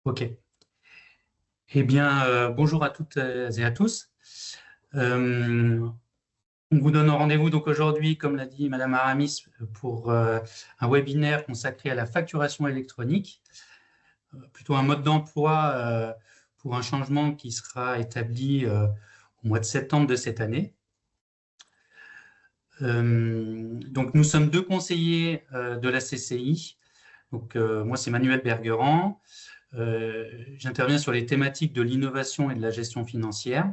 Ok. Eh bien, bonjour à toutes et à tous. Euh, on vous donne rendez-vous donc aujourd'hui, comme l'a dit Madame Aramis, pour un webinaire consacré à la facturation électronique, plutôt un mode d'emploi pour un changement qui sera établi au mois de septembre de cette année. Donc, nous sommes deux conseillers de la CCI. Donc, moi, c'est Manuel Bergerand. J'interviens sur les thématiques de l'innovation et de la gestion financière.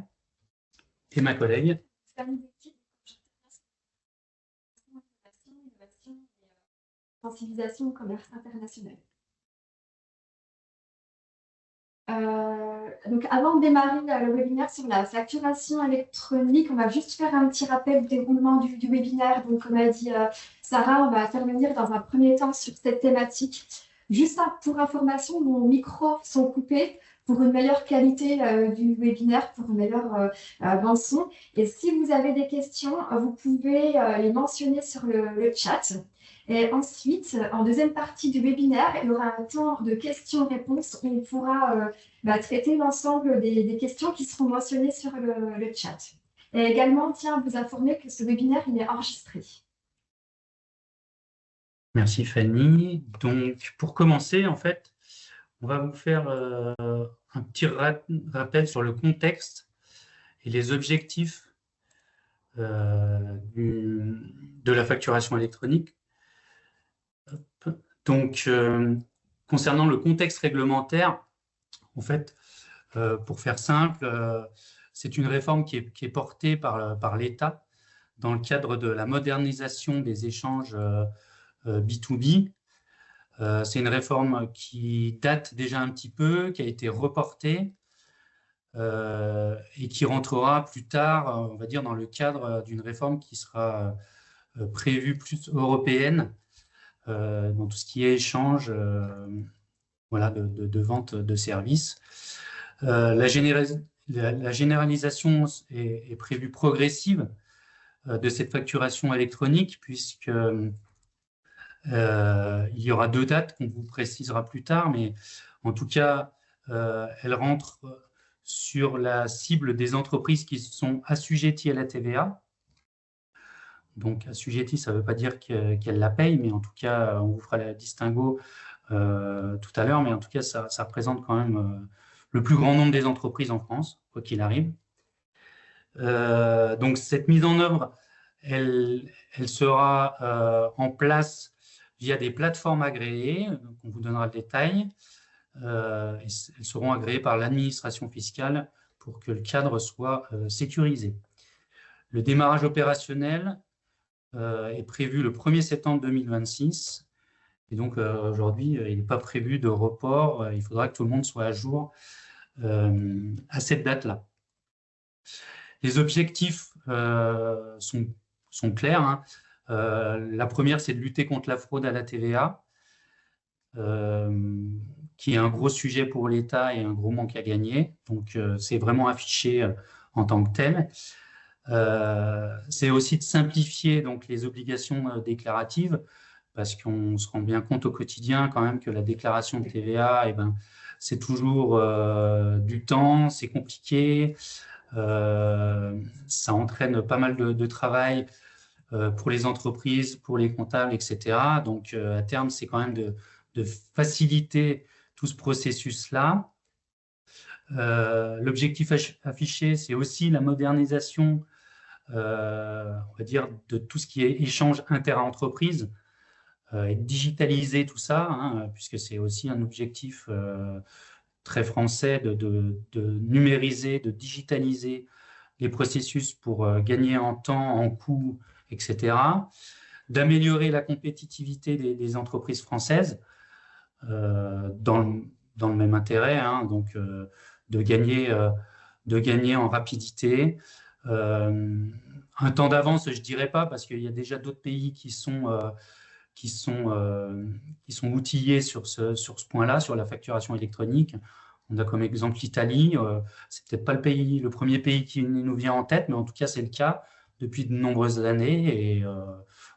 Et ma collègue. Sensibilisation au commerce international. Donc avant de démarrer le webinaire sur la facturation électronique, on va juste faire un petit rappel du déroulement du webinaire. Donc, comme a dit Sarah, on va intervenir dans un premier temps sur cette thématique. Juste pour information, nos micros sont coupés pour une meilleure qualité du webinaire, pour une meilleure bande son. Et si vous avez des questions, vous pouvez les mentionner sur le chat. Et ensuite, en deuxième partie du webinaire, il y aura un temps de questions-réponses où on pourra traiter l'ensemble des questions qui seront mentionnées sur le chat. Et également, tiens à vous informer que ce webinaire il est enregistré. Merci Fanny. Donc, pour commencer, en fait, on va vous faire un petit rappel sur le contexte et les objectifs de la facturation électronique. Donc, concernant le contexte réglementaire, en fait, pour faire simple, c'est une réforme qui est portée par l'État dans le cadre de la modernisation des échanges B2B. C'est une réforme qui date déjà un petit peu, qui a été reportée et qui rentrera plus tard, on va dire, dans le cadre d'une réforme qui sera prévue plus européenne dans tout ce qui est échange voilà, de vente de services. La généralisation est prévue progressive de cette facturation électronique, puisque il y aura deux dates qu'on vous précisera plus tard, mais en tout cas, elle rentre sur la cible des entreprises qui sont assujetties à la TVA. Donc, assujetties, ça ne veut pas dire qu'elles la payent, mais en tout cas, on vous fera le distinguo tout à l'heure, mais en tout cas, ça représente quand même le plus grand nombre des entreprises en France, quoi qu'il arrive. Donc, cette mise en œuvre, elle sera en place via des plateformes agréées, donc on vous donnera le détail. Elles seront agréées par l'administration fiscale pour que le cadre soit sécurisé. Le démarrage opérationnel est prévu le 1er septembre 2026. Et donc, aujourd'hui, il n'est pas prévu de report. Il faudra que tout le monde soit à jour à cette date-là. Les objectifs sont clairs, hein. La première, c'est de lutter contre la fraude à la TVA, qui est un gros sujet pour l'État et un gros manque à gagner. Donc, c'est vraiment affiché en tant que tel. C'est aussi de simplifier donc, les obligations déclaratives, parce qu'on se rend bien compte au quotidien quand même que la déclaration de TVA, eh ben, c'est toujours du temps, c'est compliqué, ça entraîne pas mal de travail pour les entreprises, pour les comptables, etc. Donc, à terme, c'est quand même de faciliter tout ce processus-là. L'objectif affiché, c'est aussi la modernisation, on va dire, de tout ce qui est échange inter-entreprises et digitaliser tout ça, hein, puisque c'est aussi un objectif très français de numériser, de digitaliser les processus pour gagner en temps, en coût, etc. D'améliorer la compétitivité des entreprises françaises dans le même intérêt, hein, donc de gagner en rapidité. Un temps d'avance, je ne dirais pas, parce qu'il y a déjà d'autres pays qui sont outillés sur ce point-là, sur la facturation électronique. On a comme exemple l'Italie. C'est peut-être pas le premier pays qui nous vient en tête, mais en tout cas, c'est le cas depuis de nombreuses années. Et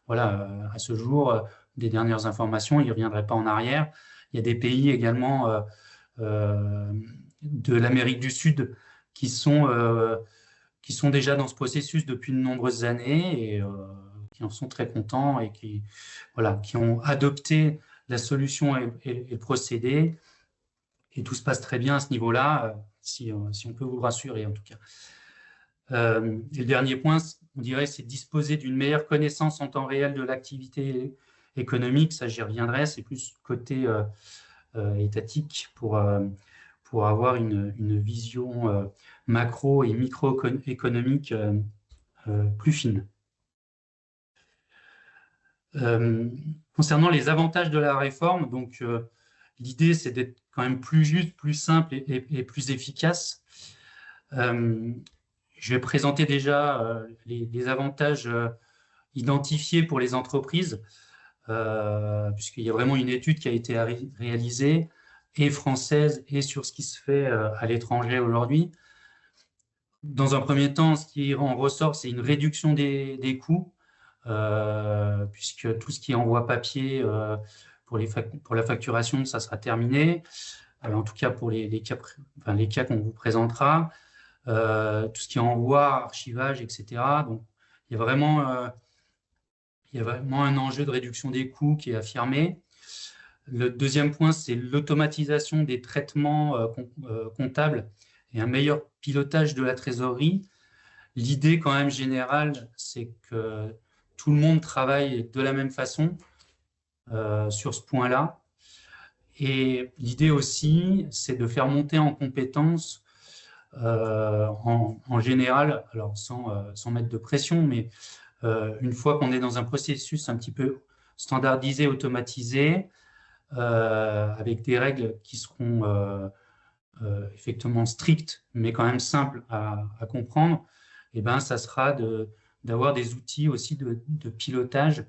voilà, à ce jour, des dernières informations, il ne reviendrait pas en arrière. Il y a des pays également de l'Amérique du Sud qui sont déjà dans ce processus depuis de nombreuses années et qui en sont très contents et qui ont adopté la solution et le procédé. Et tout se passe très bien à ce niveau-là, si on peut vous rassurer en tout cas. Et le dernier point, on dirait, c'est disposer d'une meilleure connaissance en temps réel de l'activité économique. Ça, j'y reviendrai. C'est plus côté étatique pour avoir une vision macro et microéconomique plus fine. Concernant les avantages de la réforme, donc l'idée c'est d'être quand même plus juste, plus simple et plus efficace. Je vais présenter déjà les avantages identifiés pour les entreprises, puisqu'il y a vraiment une étude qui a été réalisée, et française, et sur ce qui se fait à l'étranger aujourd'hui. Dans un premier temps, ce qui en ressort, c'est une réduction des coûts, puisque tout ce qui est envoi papier pour la facturation, ça sera terminé, en tout cas pour les cas qu'on vous présentera. Tout ce qui est envoi, archivage, etc. Donc, il y a vraiment un enjeu de réduction des coûts qui est affirmé. Le deuxième point, c'est l'automatisation des traitements comptables et un meilleur pilotage de la trésorerie. L'idée quand même générale, c'est que tout le monde travaille de la même façon sur ce point-là. Et l'idée aussi, c'est de faire monter en compétences en général, alors sans mettre de pression, mais une fois qu'on est dans un processus un petit peu standardisé, automatisé, avec des règles qui seront effectivement strictes, mais quand même simples à comprendre, et ben, ça sera d'avoir des outils aussi de pilotage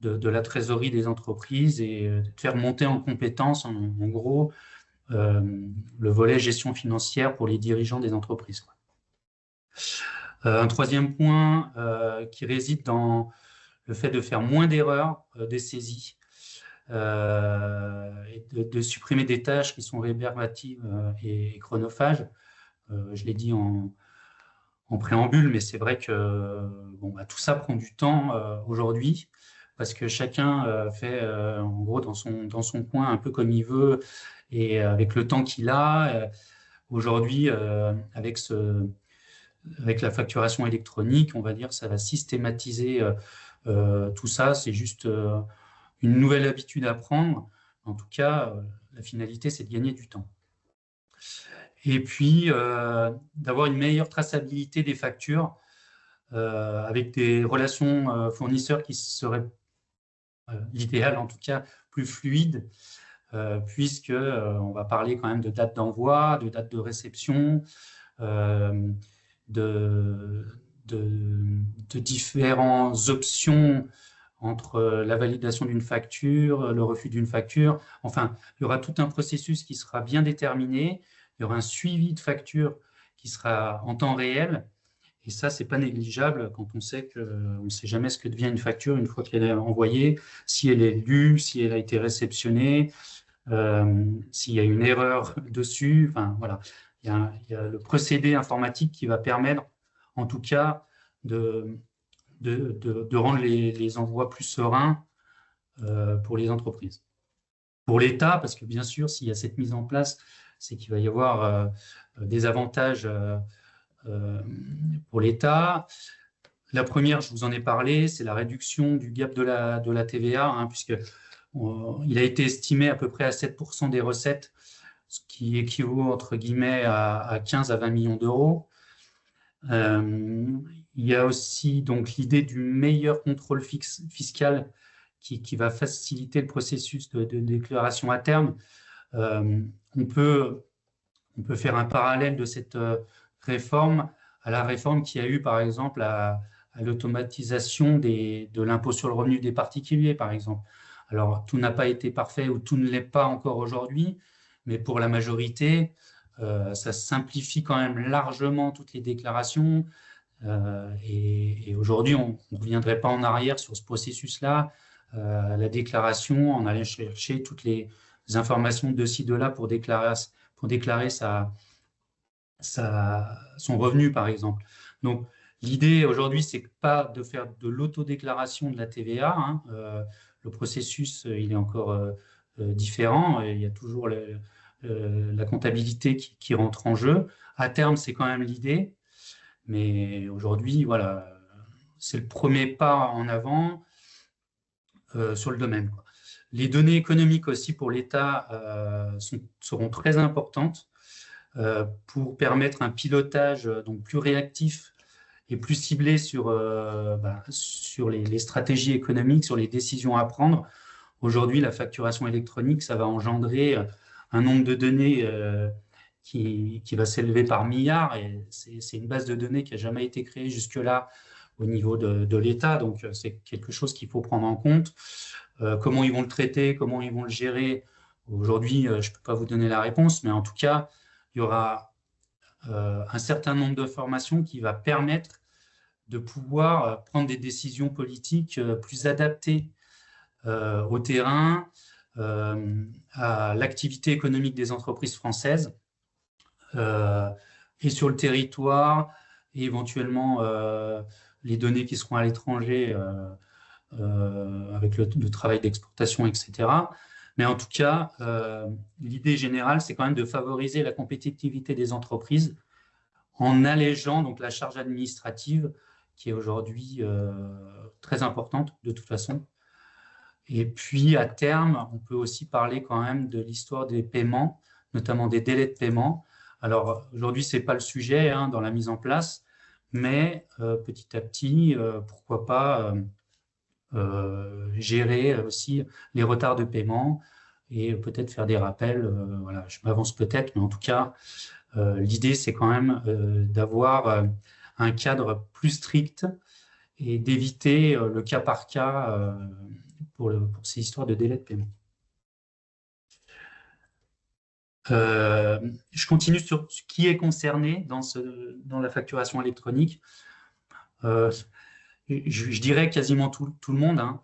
de la trésorerie des entreprises et de faire monter en compétences, en gros, le volet gestion financière pour les dirigeants des entreprises. Un troisième point qui réside dans le fait de faire moins d'erreurs des saisies et de supprimer des tâches qui sont rébarbatives et chronophages. Je l'ai dit en préambule, mais c'est vrai que tout ça prend du temps aujourd'hui parce que chacun fait en gros dans son coin un peu comme il veut et avec le temps qu'il a. Aujourd'hui, avec la facturation électronique, on va dire, ça va systématiser tout ça. C'est juste une nouvelle habitude à prendre. En tout cas, la finalité, c'est de gagner du temps. Et puis, d'avoir une meilleure traçabilité des factures avec des relations fournisseurs qui seraient, l'idéal en tout cas, plus fluides, puisqu'on va parler quand même de date d'envoi, de date de réception, de différentes options entre la validation d'une facture, le refus d'une facture. Enfin, il y aura tout un processus qui sera bien déterminé. Il y aura un suivi de facture qui sera en temps réel. Et ça, ce n'est pas négligeable quand on sait qu'on ne sait jamais ce que devient une facture une fois qu'elle est envoyée, si elle est lue, si elle a été réceptionnée, s'il y a une erreur dessus. Enfin, voilà. Il y a le procédé informatique qui va permettre, en tout cas, de rendre les envois plus sereins pour les entreprises. Pour l'État, parce que bien sûr, s'il y a cette mise en place, c'est qu'il va y avoir des avantages pour l'État. La première, je vous en ai parlé, c'est la réduction du gap de la TVA, puisque il a été estimé à peu près à 7% des recettes, ce qui équivaut entre guillemets à 15 à 20 millions d'euros. Il y a aussi donc l'idée du meilleur contrôle fiscal qui va faciliter le processus de déclaration à terme. On peut faire un parallèle de cette réforme à la réforme qui a eu par exemple à l'automatisation de l'impôt sur le revenu des particuliers, par exemple. Alors, tout n'a pas été parfait ou tout ne l'est pas encore aujourd'hui, mais pour la majorité, ça simplifie quand même largement toutes les déclarations. Et aujourd'hui, on ne reviendrait pas en arrière sur ce processus-là. La déclaration, on allait chercher toutes les informations de ci, de là pour pour déclarer son revenu, par exemple. Donc, l'idée aujourd'hui, c'est pas de faire de l'autodéclaration de la TVA. Hein. Le processus, il est encore différent. Et il y a toujours la comptabilité qui rentre en jeu. À terme, c'est quand même l'idée. Mais aujourd'hui, voilà, c'est le premier pas en avant sur le domaine, quoi. Les données économiques aussi pour l'État seront très importantes pour permettre un pilotage donc plus réactif et plus ciblé sur les stratégies économiques, sur les décisions à prendre. Aujourd'hui, la facturation électronique, ça va engendrer un nombre de données qui va s'élever par milliards, et c'est une base de données qui n'a jamais été créée jusque-là au niveau de l'État, donc c'est quelque chose qu'il faut prendre en compte. Comment ils vont le traiter, comment ils vont le gérer, aujourd'hui, je ne peux pas vous donner la réponse, mais en tout cas, il y aura un certain nombre de formations qui va permettre de pouvoir prendre des décisions politiques plus adaptées au terrain, à l'activité économique des entreprises françaises et sur le territoire, et éventuellement les données qui seront à l'étranger avec le travail d'exportation, etc. Mais en tout cas, l'idée générale, c'est quand même de favoriser la compétitivité des entreprises en allégeant donc la charge administrative qui est aujourd'hui très importante de toute façon. Et puis à terme, on peut aussi parler quand même de l'histoire des paiements, notamment des délais de paiement. Alors aujourd'hui, ce n'est pas le sujet hein, dans la mise en place, mais petit à petit, pourquoi pas gérer aussi les retards de paiement et peut-être faire des rappels. Voilà, je m'avance peut-être, mais en tout cas, l'idée, c'est quand même d'avoir un cadre plus strict et d'éviter le cas par cas pour ces histoires de délai de paiement. Je continue sur ce qui est concerné dans la facturation électronique. Je dirais quasiment tout le monde, hein,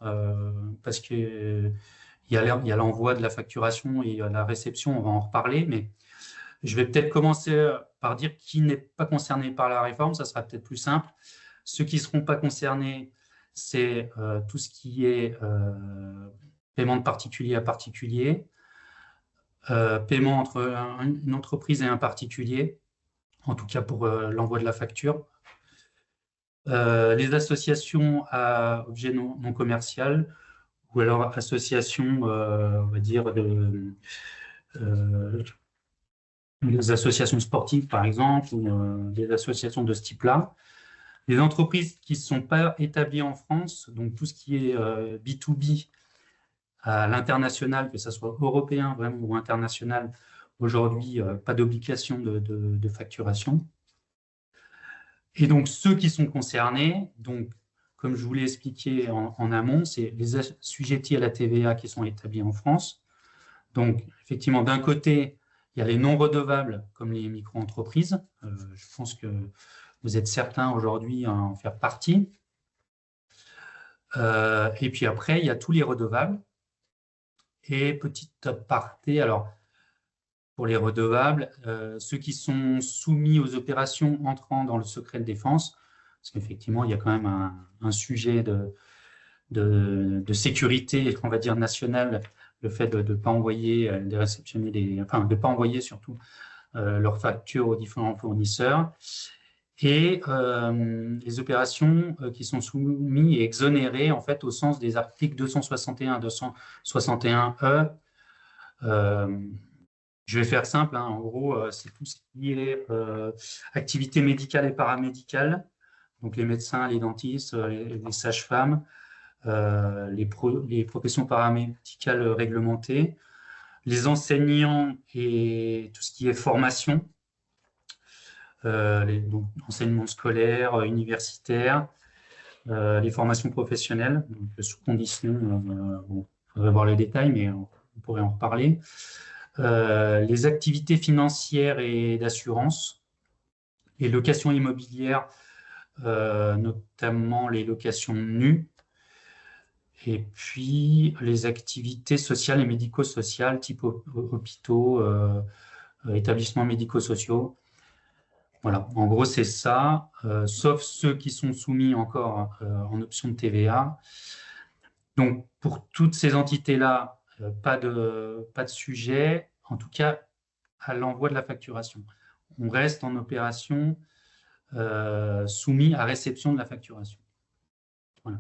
parce qu'il y a l'envoi de la facturation et la réception, on va en reparler, mais je vais peut-être commencer par dire qui n'est pas concerné par la réforme, ça sera peut-être plus simple. Ceux qui ne seront pas concernés, c'est tout ce qui est paiement de particulier à particulier, paiement entre une entreprise et un particulier, en tout cas pour l'envoi de la facture. Les associations à objet non commercial, ou alors associations, on va dire, les associations sportives, par exemple, ou des associations de ce type-là. Les entreprises qui ne sont pas établies en France, donc tout ce qui est B2B à l'international, que ce soit européen vraiment ou international, aujourd'hui, pas d'obligation de facturation. Et donc, ceux qui sont concernés, donc, comme je vous l'ai expliqué en amont, c'est les assujettis à la TVA qui sont établis en France. Donc, effectivement, d'un côté, il y a les non redevables, comme les micro-entreprises. Je pense que vous êtes certains aujourd'hui à en faire partie. Et puis après, il y a tous les redevables. Et petite aparté, alors, pour les redevables, ceux qui sont soumis aux opérations entrant dans le secret de défense, parce qu'effectivement, il y a quand même un sujet de sécurité, on va dire, nationale, le fait de ne pas envoyer, de réceptionner enfin, de ne pas envoyer surtout leurs factures aux différents fournisseurs, et les opérations qui sont soumises et exonérées, en fait, au sens des articles 261 261E. Je vais faire simple, hein. En gros, c'est tout ce qui est activité médicale et paramédicale, donc les médecins, les dentistes, les sages-femmes, les professions paramédicales réglementées, les enseignants et tout ce qui est formation, donc enseignement scolaire, universitaire, les formations professionnelles, donc sous condition, bon, il faudrait voir les détails, mais on pourrait en reparler. Les activités financières et d'assurance, les locations immobilières, notamment les locations nues, et puis les activités sociales et médico-sociales, type hôpitaux, établissements médico-sociaux. Voilà, en gros, c'est ça, sauf ceux qui sont soumis encore en option de TVA. Donc, pour toutes ces entités-là, pas de sujet, en tout cas à l'envoi de la facturation. On reste en opération soumis à réception de la facturation. Voilà.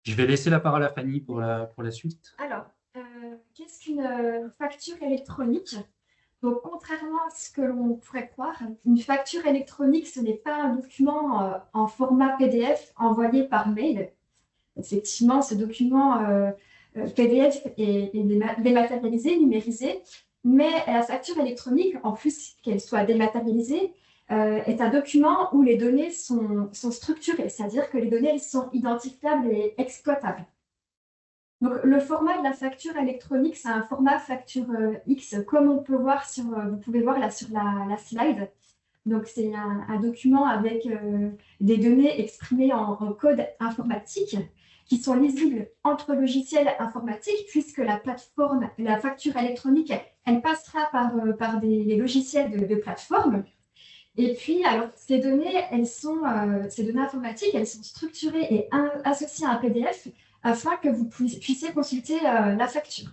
Je vais laisser la parole à Fanny pour la suite. Alors, qu'est-ce qu'une facture électronique? Donc, contrairement à ce que l'on pourrait croire, une facture électronique, ce n'est pas un document en format PDF envoyé par mail. Effectivement, ce document PDF est dématérialisé, numérisé, mais la facture électronique, en plus qu'elle soit dématérialisée, est un document où les données sont structurées, c'est-à-dire que les données elles sont identifiables et exploitables. Donc, le format de la facture électronique, c'est un format facture X, comme on peut voir vous pouvez voir là sur la slide. Donc, c'est un document avec des données exprimées en code informatique qui sont lisibles entre logiciels informatiques, puisque la plateforme, la facture électronique, elle passera par des logiciels de plateforme. Et puis, alors, ces données informatiques, elles sont structurées et associées à un PDF afin que vous puissiez consulter la facture.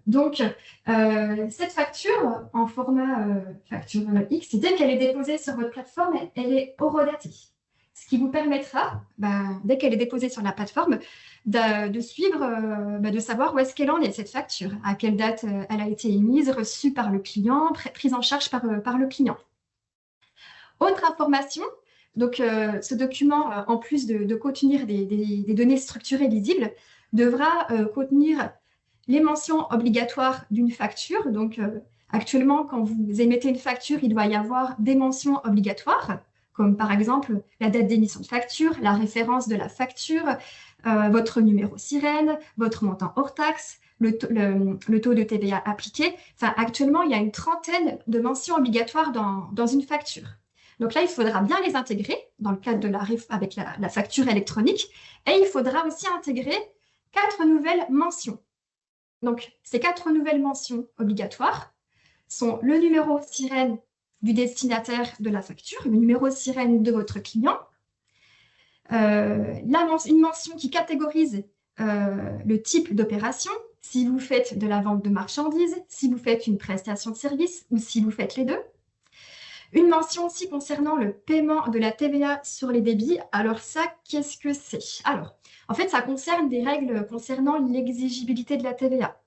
Donc, cette facture en format facture X, dès qu'elle est déposée sur votre plateforme, elle est horodatée. Ce qui vous permettra, dès qu'elle est déposée sur la plateforme, de suivre, de savoir où est-ce qu'elle en est, cette facture, à quelle date elle a été émise, reçue par le client, prise en charge par le client. Autre information, donc ce document, en plus de contenir des données structurées lisibles, devra contenir les mentions obligatoires d'une facture. Donc, actuellement, quand vous émettez une facture, il doit y avoir des mentions obligatoires, comme par exemple la date d'émission de facture, la référence de la facture, votre numéro sirène, votre montant hors taxe, le taux de TVA appliqué. Enfin, actuellement, il y a une trentaine de mentions obligatoires dans une facture. Donc là, il faudra bien les intégrer dans le cadre de avec la facture électronique. Et il faudra aussi intégrer 4 nouvelles mentions. Donc, ces 4 nouvelles mentions obligatoires sont le numéro sirène du destinataire de la facture, le numéro sirène de votre client, une mention qui catégorise le type d'opération, si vous faites de la vente de marchandises, si vous faites une prestation de service ou si vous faites les deux. Une mention aussi concernant le paiement de la TVA sur les débits. Alors ça, qu'est-ce que c'est? Alors, en fait, ça concerne des règles concernant l'exigibilité de la TVA.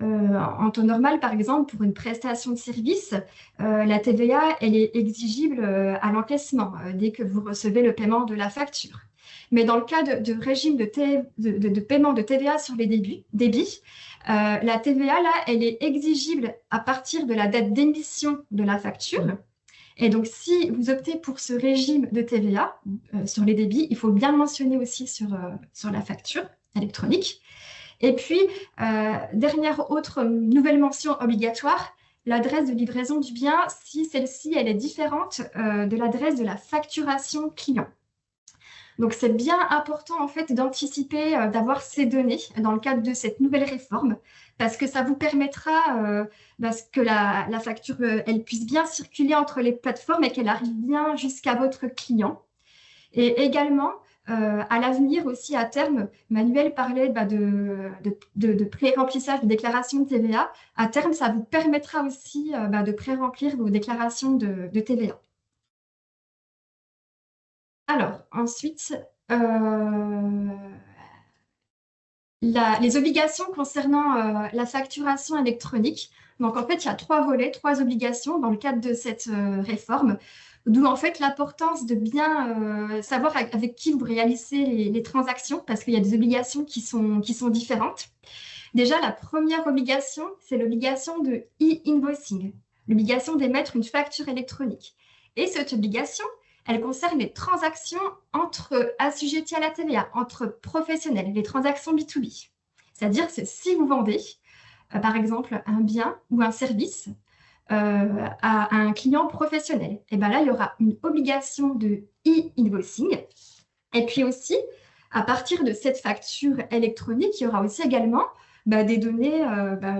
En temps normal, par exemple, pour une prestation de service, la TVA, elle est exigible à l'encaissement dès que vous recevez le paiement de la facture. Mais dans le cas de régime de paiement de TVA sur les débits, la TVA, là, elle est exigible à partir de la date d'émission de la facture. Et donc, si vous optez pour ce régime de TVA sur les débits, il faut bien le mentionner aussi sur la facture électronique. Et puis, dernière autre nouvelle mention obligatoire, l'adresse de livraison du bien, si celle-ci elle est différente de l'adresse de la facturation client. Donc, c'est bien important en fait d'anticiper, d'avoir ces données dans le cadre de cette nouvelle réforme, parce que ça vous permettra que la facture elle puisse bien circuler entre les plateformes et qu'elle arrive bien jusqu'à votre client. Et également, à l'avenir aussi, à terme, Manuel parlait de pré-remplissage de déclaration de TVA. À terme, ça vous permettra aussi de pré-remplir vos déclarations de TVA. Alors, ensuite, les obligations concernant la facturation électronique. Donc, en fait, il y a 3 volets, 3 obligations dans le cadre de cette réforme, d'où en fait l'importance de bien savoir avec qui vous réalisez les transactions, parce qu'il y a des obligations qui sont différentes. Déjà, la première obligation, c'est l'obligation de e-invoicing, l'obligation d'émettre une facture électronique. Et cette obligation, elle concerne les transactions entre assujettis à la TVA, entre professionnels, les transactions B2B. C'est-à-dire que si vous vendez, par exemple, un bien ou un service à un client professionnel, et bien là, il y aura une obligation de e-invoicing. Et puis aussi, à partir de cette facture électronique, il y aura aussi également des données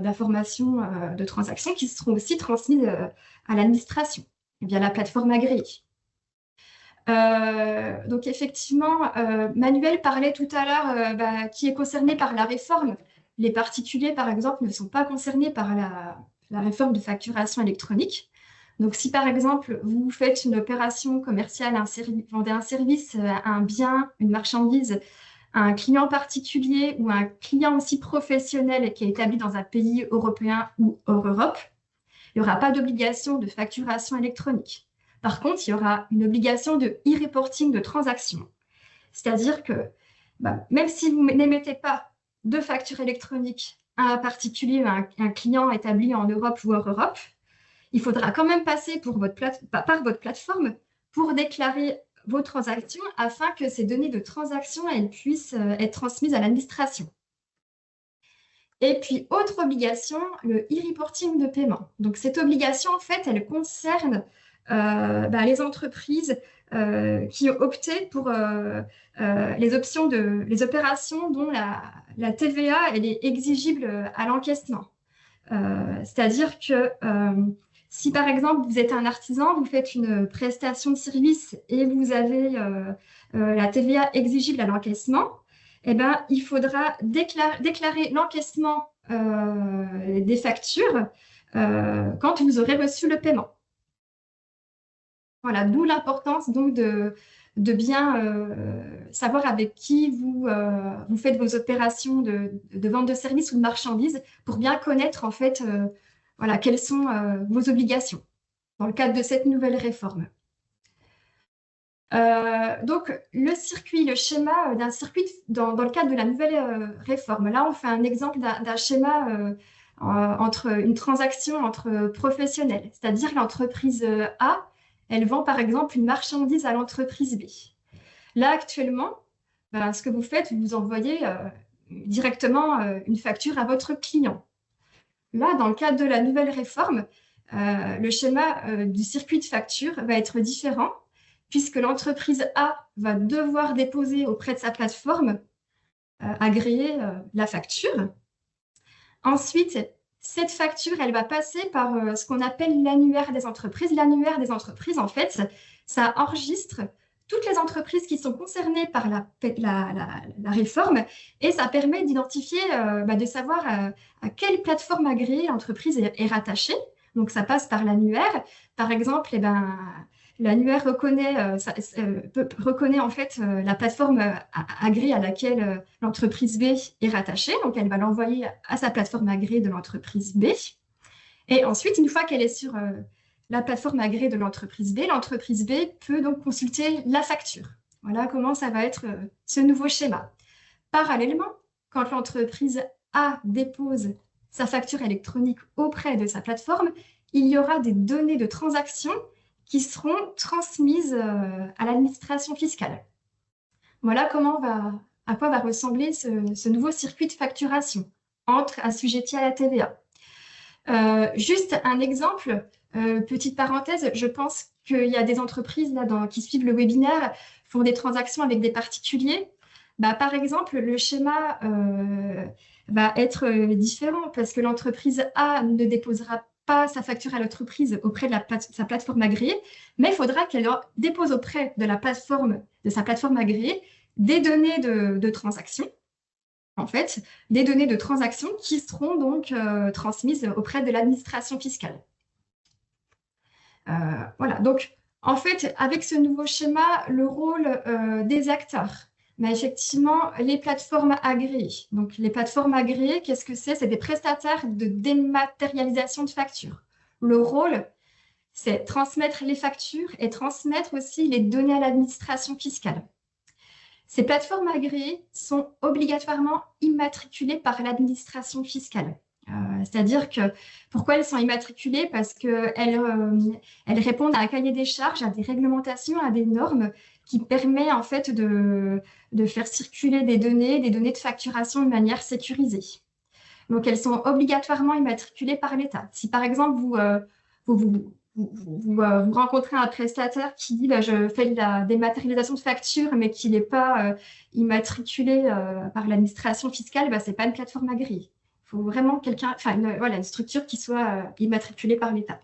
d'information de transactions qui seront aussi transmises à l'administration via la plateforme agréée. Donc effectivement, Manuel parlait tout à l'heure qui est concerné par la réforme. Les particuliers, par exemple, ne sont pas concernés par la réforme de facturation électronique. Donc si par exemple, vous faites une opération commerciale, vendez un service, un bien, une marchandise, à un client particulier ou un client aussi professionnel qui est établi dans un pays européen ou hors Europe, il n'y aura pas d'obligation de facturation électronique. Par contre, il y aura une obligation de e-reporting de transaction. C'est-à-dire que même si vous n'émettez pas de facture électronique à un particulier ou à un client établi en Europe ou hors Europe, il faudra quand même passer par votre plateforme pour déclarer vos transactions afin que ces données de transaction elles puissent être transmises à l'administration. Et puis, autre obligation, le e-reporting de paiement. Donc, cette obligation, en fait, elle concerne les entreprises qui ont opté pour les opérations dont la TVA elle est exigible à l'encaissement. C'est-à-dire que si, par exemple, vous êtes un artisan, vous faites une prestation de service et vous avez la TVA exigible à l'encaissement, eh ben, il faudra déclarer l'encaissement des factures quand vous aurez reçu le paiement. Voilà, d'où l'importance donc de bien savoir avec qui vous faites vos opérations de vente de services ou de marchandises pour bien connaître en fait quelles sont vos obligations dans le cadre de cette nouvelle réforme. Donc, le schéma d'un circuit dans le cadre de la nouvelle réforme. Là, on fait un exemple d'un schéma entre une transaction entre professionnels, c'est-à-dire l'entreprise A, elle vend par exemple une marchandise à l'entreprise B. Là, actuellement, ce que vous faites, vous envoyez directement une facture à votre client. Là, dans le cadre de la nouvelle réforme, le schéma du circuit de facture va être différent puisque l'entreprise A va devoir déposer auprès de sa plateforme agréée la facture. Ensuite, cette facture, elle va passer par ce qu'on appelle l'annuaire des entreprises. L'annuaire des entreprises, en fait, ça enregistre toutes les entreprises qui sont concernées par la réforme et ça permet d'identifier, de savoir à quelle plateforme agréée l'entreprise est rattachée. Donc, ça passe par l'annuaire. Par exemple, l'annuaire reconnaît en fait la plateforme agréée à laquelle l'entreprise B est rattachée. Donc, elle va l'envoyer à sa plateforme agréée de l'entreprise B. Et ensuite, une fois qu'elle est sur la plateforme agréée de l'entreprise B peut donc consulter la facture. Voilà comment ça va être ce nouveau schéma. Parallèlement, quand l'entreprise A dépose sa facture électronique auprès de sa plateforme, il y aura des données de transaction qui seront transmises à l'administration fiscale. Voilà à quoi va ressembler ce nouveau circuit de facturation entre assujettis à la TVA. Juste un exemple, petite parenthèse, je pense qu'il y a des entreprises qui suivent le webinaire, font des transactions avec des particuliers. Par exemple, le schéma va être différent parce que l'entreprise A ne déposera pas sa facture à l'entreprise auprès de sa plateforme agréée, mais il faudra qu'elle dépose auprès de sa plateforme agréée des données de transaction, en fait, des données de transaction qui seront donc transmises auprès de l'administration fiscale. Voilà, donc en fait, avec ce nouveau schéma, le rôle des acteurs, mais effectivement, les plateformes agréées. Donc, les plateformes agréées, qu'est-ce que c'est? C'est des prestataires de dématérialisation de factures. Le rôle, c'est transmettre les factures et transmettre aussi les données à l'administration fiscale. Ces plateformes agréées sont obligatoirement immatriculées par l'administration fiscale. C'est-à-dire que pourquoi elles sont immatriculées? Parce qu'elles répondent à un cahier des charges, à des réglementations, à des normes qui permet en fait de faire circuler des données de facturation de manière sécurisée. Donc, elles sont obligatoirement immatriculées par l'État. Si par exemple, vous vous rencontrez un prestataire qui dit bah, je fais de la dématérialisation de factures, mais qui n'est pas immatriculé par l'administration fiscale, bah, ce n'est pas une plateforme agréée. Il faut vraiment quelqu'un, enfin, voilà, une structure qui soit immatriculée par l'État.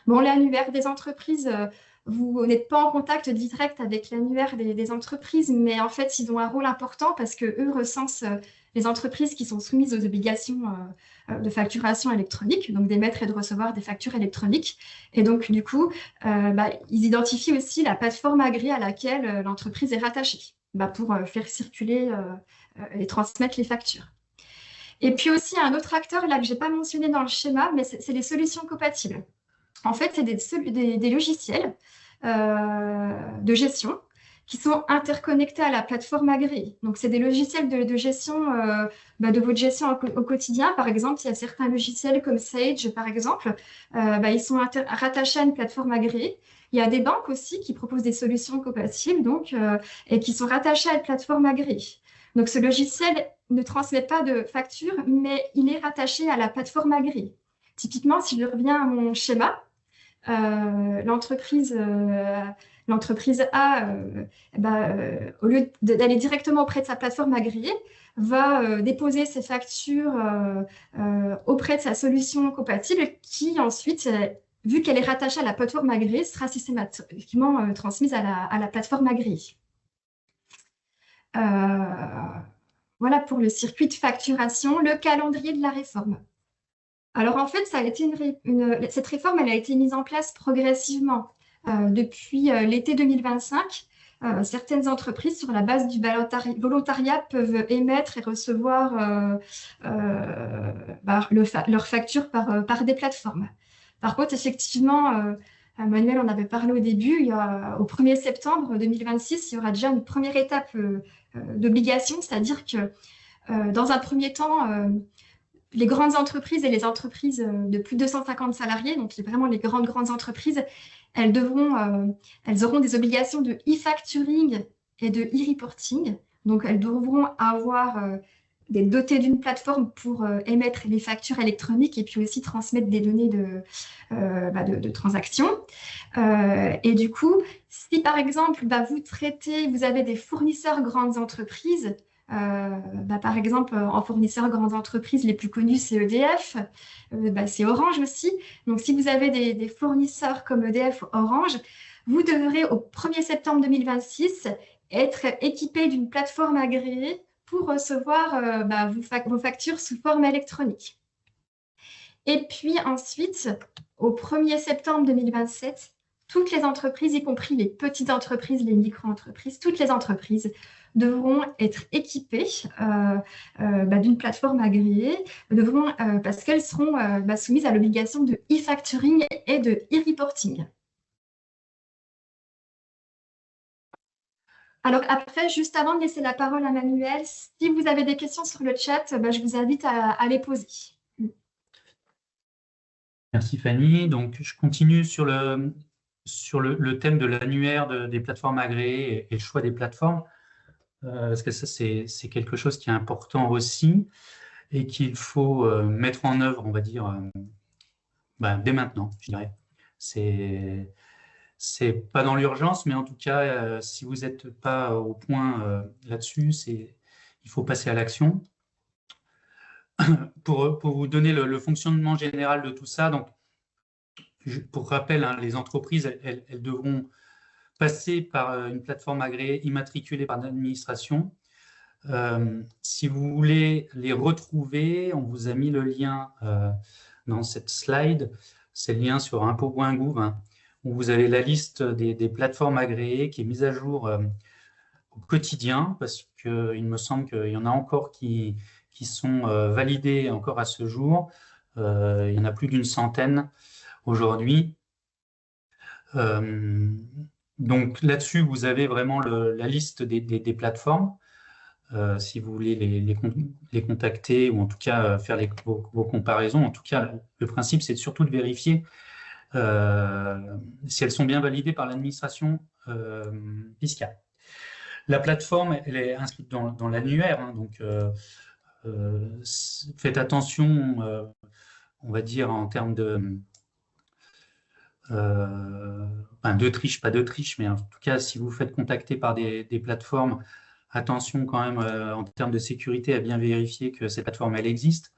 Bon, l'annuaire des entreprises, vous n'êtes pas en contact direct avec l'annuaire des entreprises, mais en fait, ils ont un rôle important parce qu'eux recensent les entreprises qui sont soumises aux obligations de facturation électronique, donc d'émettre et de recevoir des factures électroniques. Et donc, du coup, bah, ils identifient aussi la plateforme agréée à laquelle l'entreprise est rattachée bah, pour faire circuler et transmettre les factures. Et puis aussi, un autre acteur là que je n'ai pas mentionné dans le schéma, mais c'est les solutions compatibles. En fait, c'est des logiciels de gestion qui sont interconnectés à la plateforme agréée. Donc, c'est des logiciels de gestion bah, de votre gestion au quotidien. Par exemple, il y a certains logiciels comme Sage, par exemple, bah, ils sont rattachés à une plateforme agréée. Il y a des banques aussi qui proposent des solutions compatibles donc, et qui sont rattachées à une plateforme agréée. Donc, ce logiciel ne transmet pas de facture, mais il est rattaché à la plateforme agréée. Typiquement, si je reviens à mon schéma, l'entreprise A, au lieu d'aller directement auprès de sa plateforme agréée, va déposer ses factures auprès de sa solution compatible qui ensuite, vu qu'elle est rattachée à la plateforme agréée, sera systématiquement transmise à la plateforme agréée. Voilà pour le circuit de facturation, le calendrier de la réforme. Alors en fait, ça a été cette réforme, elle a été mise en place progressivement depuis l'été 2025. Certaines entreprises, sur la base du volontariat, peuvent émettre et recevoir leurs factures par des plateformes. Par contre, effectivement, Manuel en avait parlé au début, au 1er septembre 2026, il y aura déjà une première étape d'obligation, c'est-à-dire que dans un premier temps, les grandes entreprises et les entreprises de plus de 250 salariés, donc vraiment les grandes entreprises, elles auront des obligations de e-facturing et de e-reporting. Donc, elles devront avoir des dotés d'une plateforme pour émettre les factures électroniques et puis aussi transmettre des données de transactions. Et du coup, si par exemple, vous avez des fournisseurs grandes entreprises, par exemple, en fournisseurs grandes entreprises, les plus connus, c'est EDF, c'est Orange aussi. Donc, si vous avez des fournisseurs comme EDF ou Orange, vous devrez, au 1er septembre 2026, être équipé d'une plateforme agréée pour recevoir vos factures sous forme électronique. Et puis ensuite, au 1er septembre 2027, toutes les entreprises, y compris les petites entreprises, les micro-entreprises, toutes les entreprises devront être équipées d'une plateforme agréée, parce qu'elles seront soumises à l'obligation de e-facturing et de e-reporting. Alors après, juste avant de laisser la parole à Manuel, si vous avez des questions sur le chat, je vous invite à les poser. Merci Fanny. Donc, je continue sur le thème de l'annuaire des plateformes agréées et le choix des plateformes, parce que ça, c'est quelque chose qui est important aussi et qu'il faut mettre en œuvre, on va dire, dès maintenant, je dirais. C'est pas dans l'urgence, mais en tout cas, si vous n'êtes pas au point là-dessus, il faut passer à l'action. Pour vous donner le fonctionnement général de tout ça, donc, pour rappel, hein, les entreprises, elles devront passer par une plateforme agréée immatriculée par l'administration. Si vous voulez les retrouver, on vous a mis le lien dans cette slide. C'est le lien sur impôts.gouv, hein, où vous avez la liste des plateformes agréées qui est mise à jour au quotidien, parce qu'il me semble qu'il y en a encore qui sont validées encore à ce jour. Il y en a plus d'une centaine aujourd'hui. Donc là-dessus, vous avez vraiment la liste des plateformes. Si vous voulez les contacter ou en tout cas faire vos comparaisons. En tout cas, le principe, c'est surtout de vérifier si elles sont bien validées par l'administration fiscale. La plateforme, elle est inscrite dans l'annuaire, hein, donc faites attention, on va dire, en termes enfin, de triche, pas de triche, mais en tout cas, si vous vous faites contacter par des plateformes, attention quand même en termes de sécurité à bien vérifier que cette plateforme, elle existe.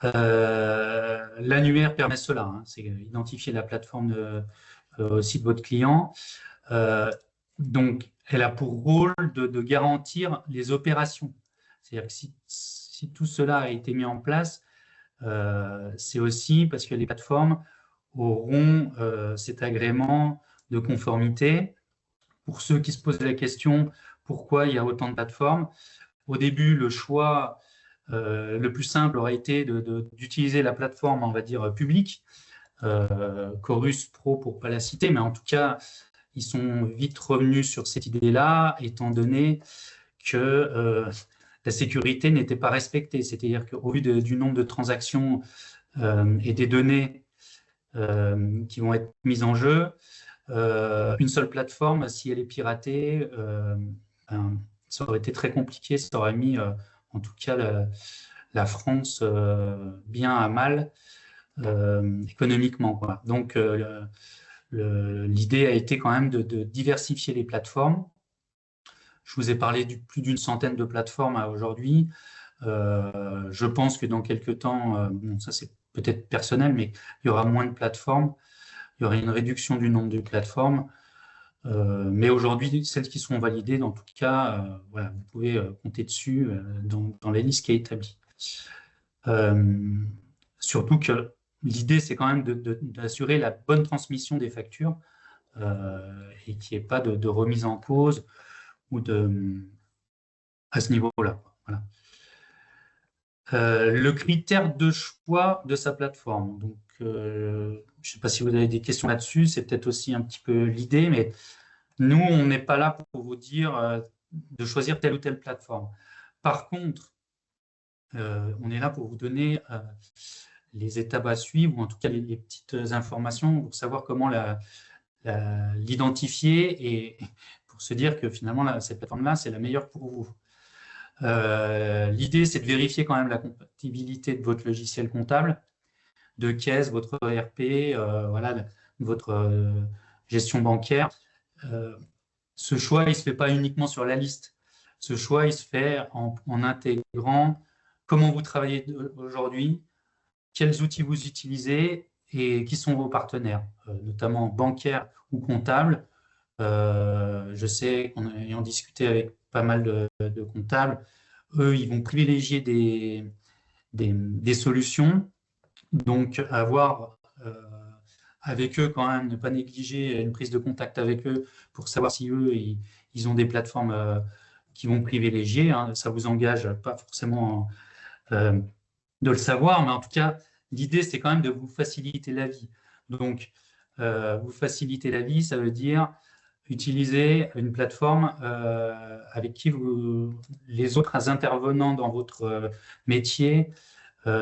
L'annuaire permet cela, hein, c'est identifier la plateforme aussi de votre client. Donc, elle a pour rôle de garantir les opérations. C'est-à-dire que si tout cela a été mis en place, c'est aussi parce que les plateformes auront cet agrément de conformité. Pour ceux qui se posent la question, pourquoi il y a autant de plateformes? Au début, le choix le plus simple aurait été d'utiliser la plateforme, on va dire, publique, Chorus Pro pour ne pas la citer, mais en tout cas, ils sont vite revenus sur cette idée-là, étant donné que la sécurité n'était pas respectée. C'est-à-dire qu'au vu du nombre de transactions et des données qui vont être mises en jeu, une seule plateforme, si elle est piratée, ben, ça aurait été très compliqué, ça aurait mis en tout cas la France bien à mal économiquement, quoi. Donc l'idée a été quand même de diversifier les plateformes. Je vous ai parlé de plus d'une centaine de plateformes aujourd'hui. Je pense que dans quelques temps, bon, ça c'est peut-être personnel, mais il y aura moins de plateformes, il y aura une réduction du nombre de plateformes. Mais aujourd'hui, celles qui sont validées, dans tout cas, voilà, vous pouvez compter dessus dans la liste qui est établie. Surtout que l'idée, c'est quand même d'assurer la bonne transmission des factures et qu'il n'y ait pas de remise en cause ou à ce niveau-là. Voilà. Le critère de choix de sa plateforme. Donc, je ne sais pas si vous avez des questions là-dessus, c'est peut-être aussi un petit peu l'idée, mais nous, on n'est pas là pour vous dire de choisir telle ou telle plateforme. Par contre, on est là pour vous donner les étapes à suivre, ou en tout cas les petites informations pour savoir comment l'identifier et pour se dire que finalement, cette plateforme-là, c'est la meilleure pour vous. L'idée, c'est de vérifier quand même la compatibilité de votre logiciel comptable, de caisse, votre ERP, voilà, votre gestion bancaire. Ce choix, il ne se fait pas uniquement sur la liste. Ce choix, il se fait en intégrant comment vous travaillez aujourd'hui, quels outils vous utilisez et qui sont vos partenaires, notamment bancaires ou comptables. Je sais qu'en ayant discuté avec pas mal de comptables, eux, ils vont privilégier des solutions. Donc, avoir avec eux quand même, ne pas négliger une prise de contact avec eux pour savoir si eux, ils ont des plateformes qui vont privilégier. Hein. Ça vous engage pas forcément de le savoir, mais en tout cas, l'idée, c'est quand même de vous faciliter la vie. Donc, vous faciliter la vie, ça veut dire utiliser une plateforme avec qui les autres intervenants dans votre métier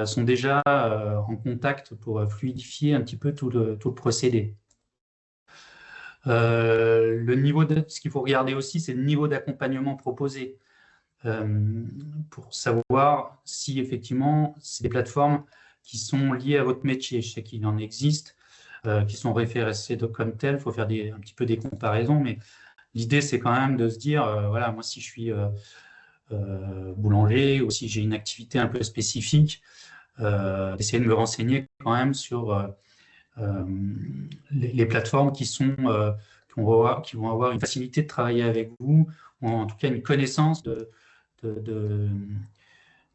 sont déjà en contact pour fluidifier un petit peu tout le procédé. Ce qu'il faut regarder aussi, c'est le niveau d'accompagnement proposé pour savoir si effectivement c'est des plateformes qui sont liées à votre métier. Je sais qu'il en existe, qui sont référencées comme telles, il faut faire un petit peu des comparaisons, mais l'idée c'est quand même de se dire, voilà, moi si je suis boulanger ou si j'ai une activité un peu spécifique, d'essayer de me renseigner quand même sur les plateformes qui vont avoir une facilité de travailler avec vous, ou en tout cas une connaissance de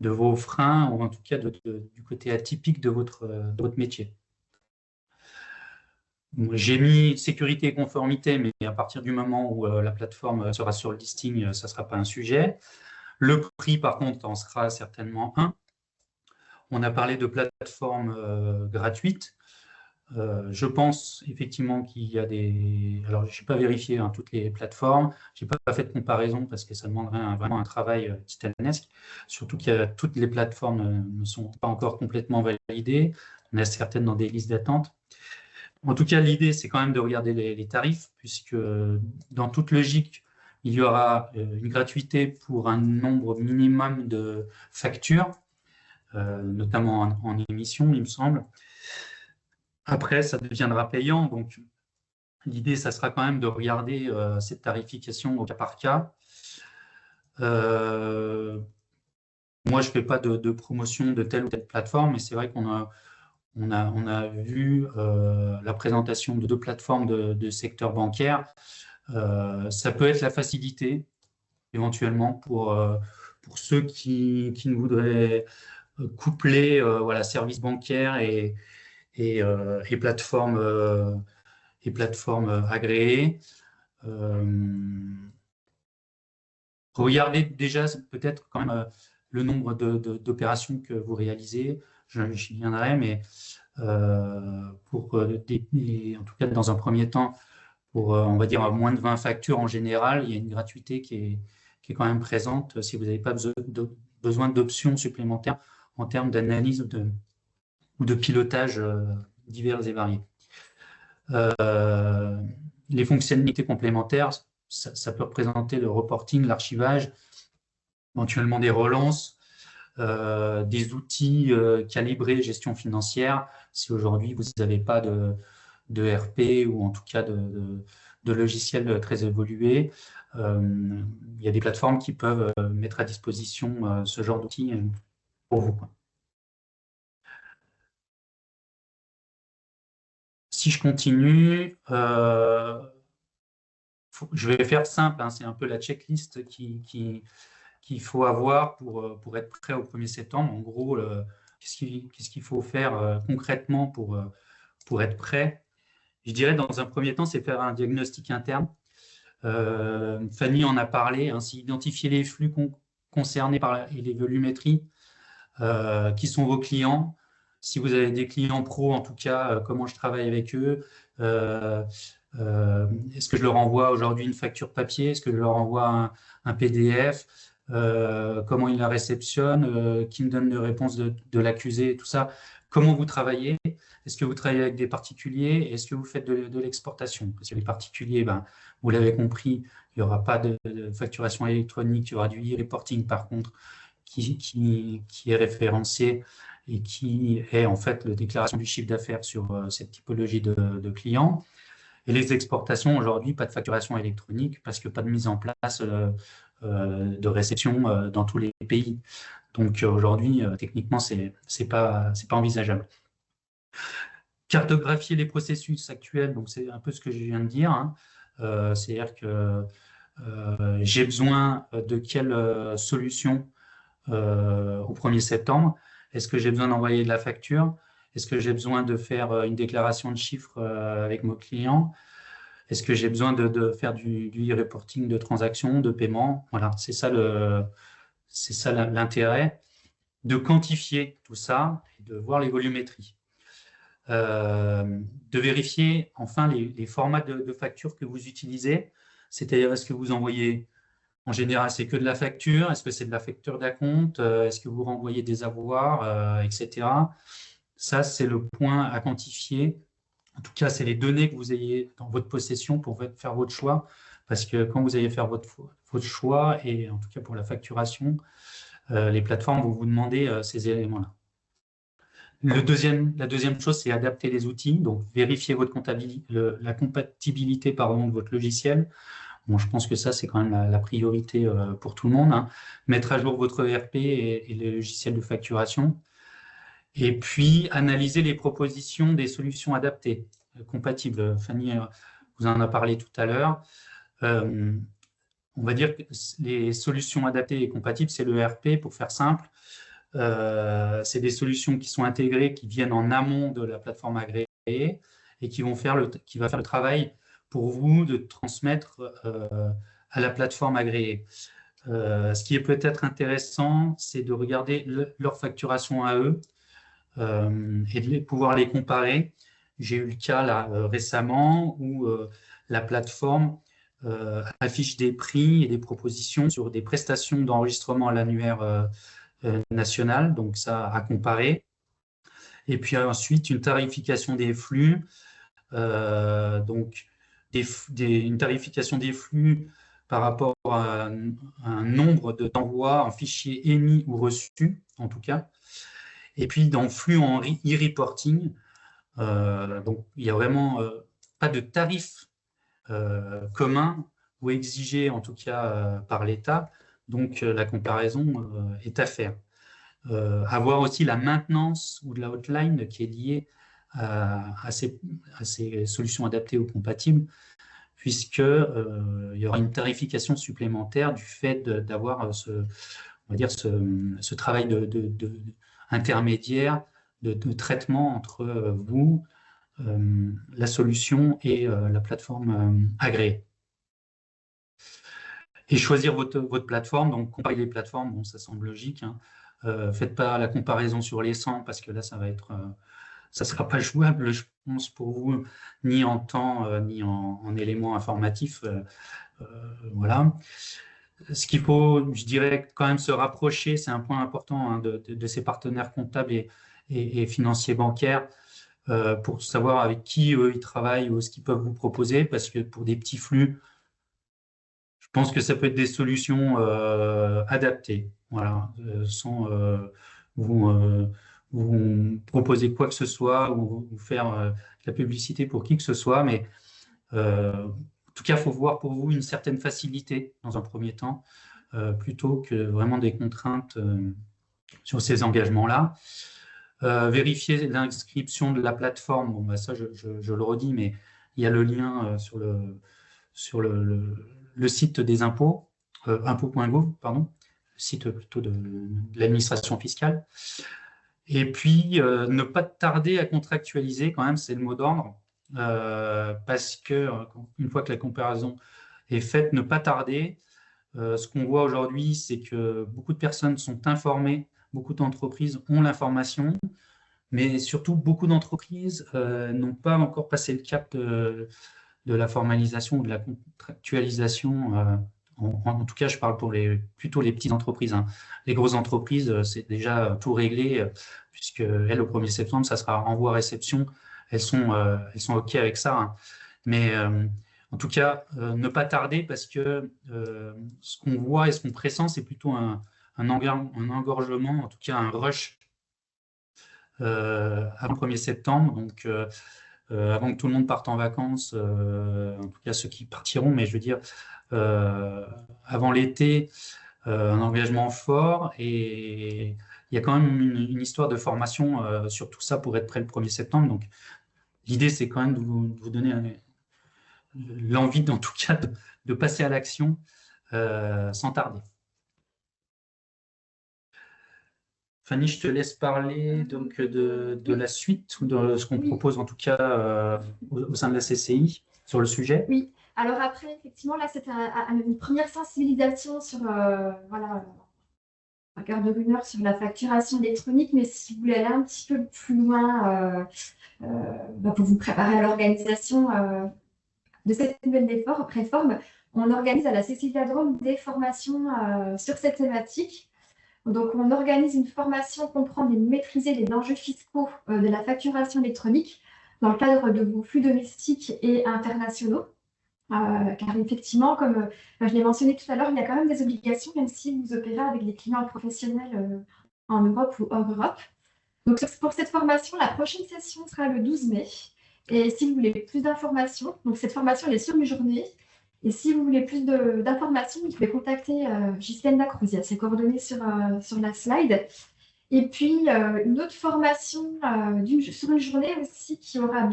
vos freins, ou en tout cas du côté atypique de votre métier. J'ai mis sécurité et conformité, mais à partir du moment où la plateforme sera sur le listing, ça ne sera pas un sujet. Le prix, par contre, en sera certainement un. On a parlé de plateformes gratuites. Je pense effectivement qu'il y a des... Alors, je n'ai pas vérifié toutes les plateformes. Je n'ai pas fait de comparaison parce que ça demanderait vraiment un travail titanesque. Surtout que toutes les plateformes ne sont pas encore complètement validées. On a certaines dans des listes d'attente. En tout cas, l'idée, c'est quand même de regarder les tarifs, puisque dans toute logique, il y aura une gratuité pour un nombre minimum de factures, notamment en émission, il me semble. Après, ça deviendra payant. Donc, l'idée, ça sera quand même de regarder cette tarification au cas par cas. Moi, je ne fais pas de promotion de telle ou telle plateforme, mais c'est vrai qu'on a vu la présentation de 2 plateformes de secteur bancaire. Ça peut être la facilité, éventuellement, pour ceux qui ne voudraient coupler voilà, services bancaires et plateformes agréées. Regardez déjà peut-être quand même le nombre d'opérations que vous réalisez. J'y viendrai, mais pour en tout cas dans un premier temps, pour on va dire moins de 20 factures en général, il y a une gratuité qui est quand même présente si vous n'avez pas besoin d'options supplémentaires en termes d'analyse ou de pilotage divers et variés. Les fonctionnalités complémentaires, ça peut représenter le reporting, l'archivage, éventuellement des relances, des outils calibrés gestion financière, si aujourd'hui vous n'avez pas de RP ou en tout cas de logiciels très évolués. Il y a des plateformes qui peuvent mettre à disposition ce genre d'outils pour vous. Si je continue, je vais faire simple, hein, c'est un peu la checklist qu'il faut avoir pour être prêt au 1er septembre. En gros, qu'est-ce qu'il faut faire concrètement pour être prêt? Je dirais dans un premier temps, c'est faire un diagnostic interne. Fanny en a parlé, hein, c'est identifier les flux concernés par les volumétries, qui sont vos clients. Si vous avez des clients pro, en tout cas, comment je travaille avec eux. Est-ce que je leur envoie aujourd'hui une facture papier? Est-ce que je leur envoie un PDF? Comment ils la réceptionnent? Qui me donne les réponses de l'accusé? Tout ça. Comment vous travaillez? Est-ce que vous travaillez avec des particuliers? Est-ce que vous faites de l'exportation? Parce que les particuliers, ben, vous l'avez compris, il n'y aura pas de facturation électronique, il y aura du e-reporting par contre, qui est référencé et qui est en fait la déclaration du chiffre d'affaires sur cette typologie de clients. Et les exportations, aujourd'hui, pas de facturation électronique parce que pas de mise en place de réception dans tous les pays. Donc aujourd'hui, techniquement, c'est pas envisageable. Cartographier les processus actuels, donc c'est un peu ce que je viens de dire. Hein. C'est-à-dire que j'ai besoin de quelle solution au 1er septembre? Est-ce que j'ai besoin d'envoyer de la facture? Est-ce que j'ai besoin de faire une déclaration de chiffres avec mon client? Est-ce que j'ai besoin de faire du e-reporting de transactions, de paiement? Voilà, c'est ça l'intérêt, de quantifier tout ça et de voir les volumétries. De vérifier enfin les formats de factures que vous utilisez, c'est-à-dire est-ce que vous envoyez, en général c'est que de la facture, est-ce que c'est de la facture d'acompte, est-ce que vous renvoyez des avoirs, etc. Ça c'est le point à quantifier. En tout cas, c'est les données que vous ayez dans votre possession pour faire votre choix, parce que quand vous allez faire votre choix, et en tout cas pour la facturation, les plateformes vont vous demander ces éléments-là. La deuxième chose, c'est adapter les outils, donc vérifier votre la compatibilité de votre logiciel. Bon, je pense que ça, c'est quand même la priorité pour tout le monde. Hein. Mettre à jour votre ERP et les logiciels de facturation. Et puis, analyser les propositions des solutions adaptées, compatibles. Fanny vous en a parlé tout à l'heure. On va dire que les solutions adaptées et compatibles, c'est le ERP, pour faire simple. C'est des solutions qui sont intégrées, qui viennent en amont de la plateforme agréée et qui va faire le travail pour vous de transmettre à la plateforme agréée. Ce qui est peut-être intéressant, c'est de regarder leur facturation à eux et de pouvoir les comparer. J'ai eu le cas là, récemment où la plateforme affiche des prix et des propositions sur des prestations d'enregistrement à l'annuaire national, donc ça à comparer. Et puis ensuite, une tarification des flux, donc une tarification des flux par rapport à un nombre d'envois en fichiers émis ou reçus, en tout cas. Et puis dans flux en e-reporting, Donc, il n'y a vraiment pas de tarif commun ou exigé, en tout cas, par l'État. Donc, la comparaison est à faire. Avoir aussi la maintenance ou de la hotline qui est liée à ces solutions adaptées ou compatibles, puisque il y aura une tarification supplémentaire du fait d'avoir on va dire ce travail intermédiaire de traitement entre vous, la solution et la plateforme agréée. Et choisir votre plateforme, donc comparer les plateformes, bon, ça semble logique, hein. Faites pas la comparaison sur les 100 parce que là, ça sera pas jouable, je pense, pour vous, ni en temps, ni en éléments informatifs. Voilà. Ce qu'il faut, je dirais, quand même se rapprocher, c'est un point important, hein, de ces partenaires comptables et financiers bancaires pour savoir avec qui eux, ils travaillent ou ce qu'ils peuvent vous proposer, parce que pour des petits flux, je pense que ça peut être des solutions adaptées, voilà, sans vous, vous proposer quoi que ce soit ou vous faire de la publicité pour qui que ce soit, mais en tout cas, il faut voir pour vous une certaine facilité dans un premier temps, plutôt que vraiment des contraintes sur ces engagements-là. Vérifier l'inscription de la plateforme, bon, bah, ça je le redis, mais il y a le lien sur le site des impôts, impôts.gouv, pardon, le site plutôt de l'administration fiscale. Et puis, ne pas tarder à contractualiser, quand même, c'est le mot d'ordre, parce que, une fois que la comparaison est faite, ne pas tarder. Ce qu'on voit aujourd'hui, c'est que beaucoup de personnes sont informées, beaucoup d'entreprises ont l'information, mais surtout, beaucoup d'entreprises n'ont pas encore passé le cap de la formalisation ou de la contractualisation. En tout cas, je parle pour plutôt les petites entreprises, hein. Les grosses entreprises, c'est déjà tout réglé, puisque elles, au 1er septembre, ça sera renvoi-réception. Elles sont OK avec ça, hein. Mais en tout cas, ne pas tarder, parce que ce qu'on voit et ce qu'on pressent, c'est plutôt un engorgement, en tout cas un rush avant le 1er septembre. Donc, avant que tout le monde parte en vacances, en tout cas ceux qui partiront, mais je veux dire, avant l'été, un engagement fort, et il y a quand même une histoire de formation sur tout ça pour être prêt le 1er septembre. Donc, l'idée, c'est quand même de vous donner l'envie, en tout cas, de passer à l'action sans tarder. Fanny, je te laisse parler donc de la suite, ou de ce qu'on propose en tout cas au sein de la CCI sur le sujet. Oui, alors après, effectivement, là, c'était une première sensibilisation sur voilà, un quart de une heure sur la facturation électronique, mais si vous voulez aller un petit peu plus loin pour vous préparer à l'organisation de cette nouvelle réforme, on organise à la CCI de la Drôme des formations sur cette thématique. Donc, on organise une formation comprendre et maîtriser les enjeux fiscaux de la facturation électronique dans le cadre de vos flux domestiques et internationaux. Car effectivement, comme je l'ai mentionné tout à l'heure, il y a quand même des obligations, même si vous opérez avec des clients professionnels en Europe ou hors Europe. Donc, pour cette formation, la prochaine session sera le 12 mai. Et si vous voulez plus d'informations, donc cette formation elle est sur une journée. Et si vous voulez plus d'informations, vous pouvez contacter Ghislaine Lacruz. Il y a ses coordonnées sur la slide. Et puis, une autre formation sur une journée aussi qui aura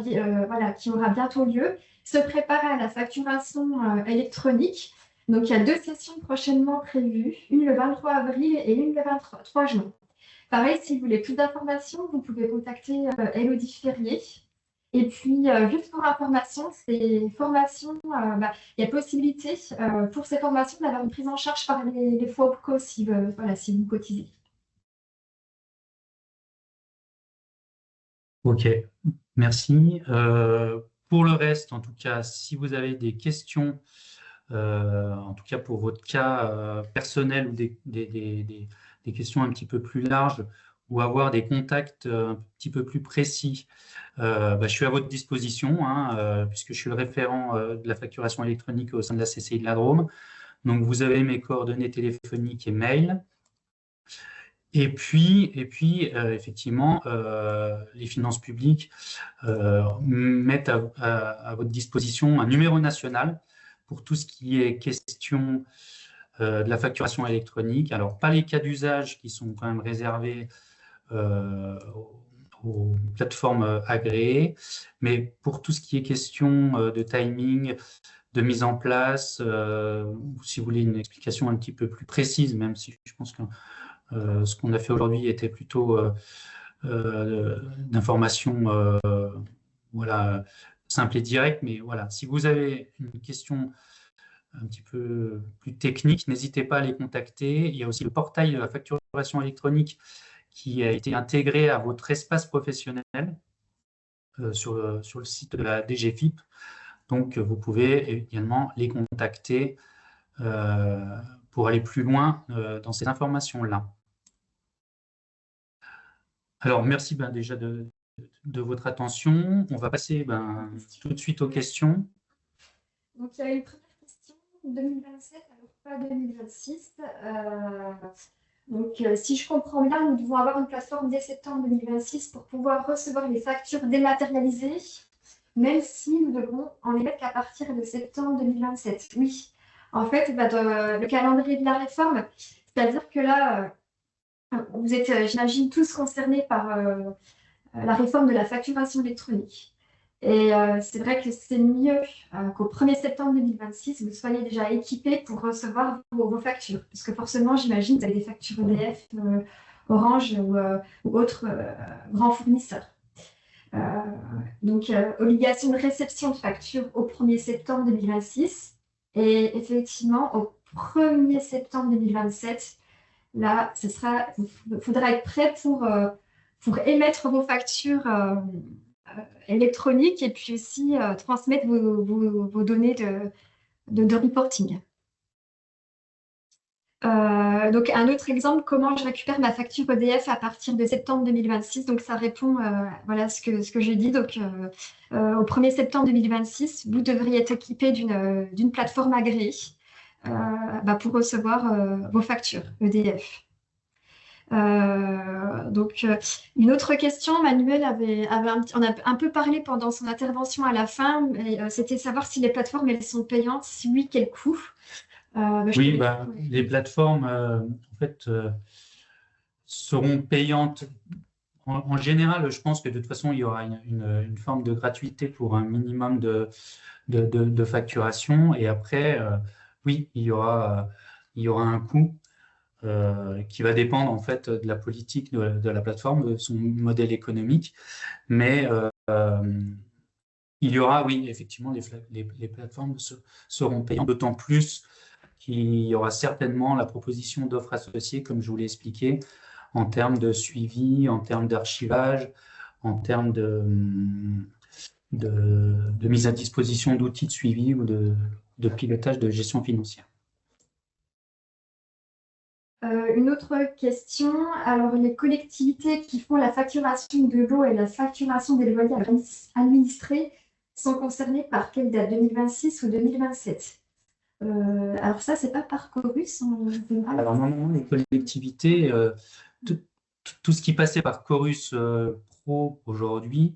bientôt lieu, se préparer à la facturation électronique. Donc, il y a 2 sessions prochainement prévues, une le 23 avril et une le 23 juin. Pareil, si vous voulez plus d'informations, vous pouvez contacter Élodie Ferrier. Et puis, juste pour information, ces formations, il y a possibilité pour ces formations d'avoir une prise en charge par les FOPCO si vous cotisez. OK, merci. Pour le reste, en tout cas, si vous avez des questions, en tout cas pour votre cas personnel, ou des questions un petit peu plus larges, ou avoir des contacts un petit peu plus précis, je suis à votre disposition, hein, puisque je suis le référent de la facturation électronique au sein de la CCI de la Drôme. Donc, vous avez mes coordonnées téléphoniques et mail. Effectivement, les finances publiques mettent à votre disposition un numéro national pour tout ce qui est question de la facturation électronique. Alors, pas les cas d'usage qui sont quand même réservés aux plateformes agréées, mais pour tout ce qui est question de timing, de mise en place, si vous voulez une explication un petit peu plus précise, même si je pense que ce qu'on a fait aujourd'hui était plutôt d'information voilà, simple et directe, mais voilà, si vous avez une question un petit peu plus technique, n'hésitez pas à les contacter. Il y a aussi le portail de la facturation électronique qui a été intégré à votre espace professionnel sur le site de la DGFiP. Donc, vous pouvez également les contacter pour aller plus loin dans ces informations-là. Alors, merci déjà de votre attention. On va passer tout de suite aux questions. Donc, il y a une première question, 2027, alors pas 2026. Donc, si je comprends bien, nous devons avoir une plateforme dès septembre 2026 pour pouvoir recevoir les factures dématérialisées, même si nous devrons en émettre qu'à partir de septembre 2027. Oui, en fait, le calendrier de la réforme, c'est-à-dire que là, vous êtes, j'imagine, tous concernés par la réforme de la facturation électronique. Et c'est vrai que c'est mieux qu'au 1er septembre 2026, vous soyez déjà équipés pour recevoir vos factures. Parce que forcément, j'imagine, vous avez des factures EDF, Orange ou autres grands fournisseurs. Donc, obligation de réception de factures au 1er septembre 2026. Et effectivement, au 1er septembre 2027, là, il faudra être prêt pour émettre vos factures électroniques et puis aussi transmettre vos données de reporting. Donc, un autre exemple, comment je récupère ma facture EDF à partir de septembre 2026. Donc, ça répond voilà ce que j'ai dit. Donc, au 1er septembre 2026, vous devriez être équipé d'une plateforme agréée pour recevoir vos factures EDF. Donc, une autre question, Manuel on a un peu parlé pendant son intervention à la fin, mais c'était savoir si les plateformes, elles sont payantes, si oui, quel coût. Oui, les plateformes, en fait, seront payantes. En général, je pense que de toute façon, il y aura une forme de gratuité pour un minimum de facturation. Et après, oui, il y aura un coût qui va dépendre en fait de la politique de la plateforme, de son modèle économique. Mais il y aura, oui, effectivement, les plateformes seront payantes, d'autant plus qu'il y aura certainement la proposition d'offres associées, comme je vous l'ai expliqué, en termes de suivi, en termes d'archivage, en termes de mise à disposition d'outils de suivi ou de pilotage de gestion financière. Une autre question, alors les collectivités qui font la facturation de l'eau et la facturation des loyers administrés sont concernées par quelle date, 2026 ou 2027? Alors ça, c'est pas par Chorus en général. Alors normalement, les collectivités, tout ce qui passait par Chorus Pro aujourd'hui